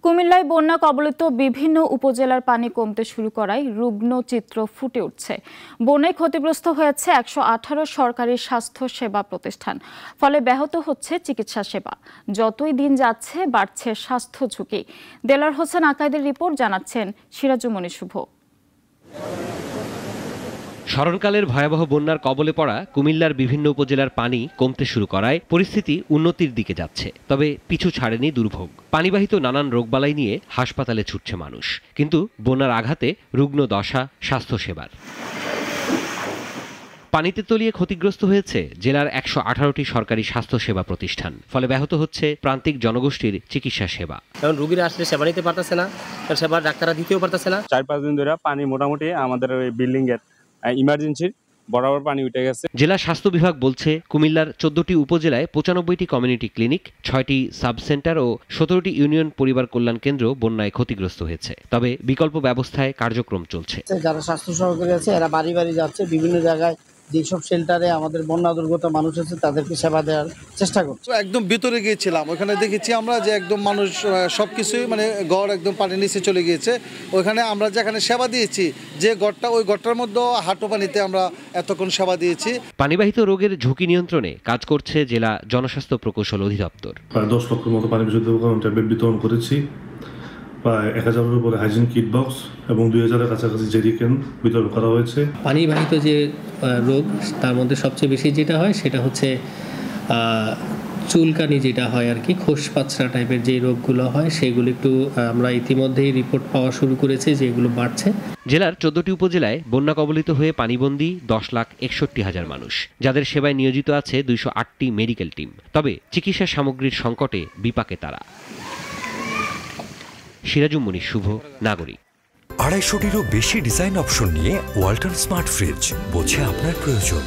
কুমিল্লায় বন্যা কবলিত বিভিন্ন উপজেলার পানি কমতে শুরু করায় রুগ্ন চিত্র ফুটে উঠছে। বন্যায় ক্ষতিগ্রস্ত হয়েছে ১১৮ সরকারি স্বাস্থ্য সেবা প্রতিষ্ঠান। ফলে ব্যাহত হচ্ছে চিকিৎসা সেবা। যতই দিন যাচ্ছে বাড়ছে স্বাস্থ্য ঝুঁকি। দেলার হোসেন আকাইদের রিপোর্ট জানাচ্ছেন সিরাজুমণি শুভ। স্মরণকালের ভয়াবহ বন্যার কবলে পড়া কুমিল্লার বিভিন্ন উপজেলার পানি কমতে শুরু করায় পরিস্থিতি উন্নতির দিকে যাচ্ছে। তবে পিছু ছাড়েনি দুর্ভোগ। পানিবাহিত নানান রোগবালাই নিয়ে হাসপাতালে ছুটছে মানুষ, কিন্তু বন্যার আঘাতে রুগ্ন দশা স্বাস্থ্যসেবার। পানিতে তলিয়ে ক্ষতিগ্রস্ত হয়েছে জেলার ১১৮টি সরকারি স্বাস্থ্যসেবা প্রতিষ্ঠান। ফলে ব্যাহত হচ্ছে প্রান্তিক জনগোষ্ঠীর চিকিৎসা সেবা। এখন রোগীরা আসলে সেবা নিতে পারতেছে না, সেবা ডাক্তাররা দিতেও পারতেছে না। ৪-৫ দিন ধরে পানি মোটামুটি আমাদের ওই বিল্ডিং এর ইমার্জেন্সির বরাবর পানি উঠে গেছে। জেলা স্বাস্থ্য বিভাগ বলছে, কুমিল্লার ১৪টি উপজেলায় ৯৫টি কমিউনিটি ক্লিনিক, 6টি সাব সেন্টার ও ১৭টি ইউনিয়ন পরিবার কল্যাণ কেন্দ্র বন্যায় ক্ষতিগ্রস্ত হয়েছে। তবে বিকল্প ব্যবস্থায় কার্যক্রম চলছে। যারা স্বাস্থ্য সহকারী আছে এরা বাড়ি বাড়ি যাচ্ছে, বিভিন্ন জায়গায় যেসব শেল্টারে আমাদের বন্যা দুর্গত মানুষ আছে তাদেরকে সেবা দেওয়ার চেষ্টা করছে। একদম ভিতরে গিয়েছিলাম, ওখানে দেখেছি আমরা যে একদম মানুষ সবকিছুই গড় একদম পানির নিচে চলে গিয়েছে। ওখানে আমরা যেখানে সেবা দিয়েছি, যে গড়টা ওই গড়টার মধ্যে হাঁটু পানিতে আমরা এতক্ষণ সেবা দিয়েছি। পানিবাহিত রোগের ঝুঁকি নিয়ন্ত্রণে কাজ করছে জেলা জনস্বাস্থ্য প্রকৌশল অধিদপ্তর। প্রায় 10 লক্ষের মতো পানি বিশুদ্ধকরণ ট্যাবলেট বিতরণ করেছি। প্রায় ১,০০০-এর উপরে হাইজিন কিট বক্স এবং ২,০০০-এর কাছাকাছি জেরিকেন বিতরণ করা হয়েছে। পানিবাহিত যে রোগ তার মধ্যে সবচেয়ে বেশি যেটা হয় সেটা হচ্ছে চুলকানি, যেটা হয় আর কি, খোসপাচড়া টাইপের যে রোগগুলো হয় সেগুলো একটু আমরা ইতিমধ্যেই রিপোর্ট পাওয়া শুরু করেছি যে এগুলো বাড়ছে। জেলার ১৪টি উপজেলায় বন্যা কবলিত হয়ে পানিবন্দী ১০,৬১,০০০ মানুষ, যাদের সেবায় নিয়োজিত আছে ২০৮টি মেডিকেল টিম। তবে চিকিৎসা সামগ্রীর সংকটে বিপাকে তারা। সিরাজুমণি শুভ, নাগরিক। ২৫০টিরও বেশি ডিজাইন অপশন নিয়ে ওয়ালটন স্মার্ট ফ্রিজ, বোঝে আপনার প্রয়োজন।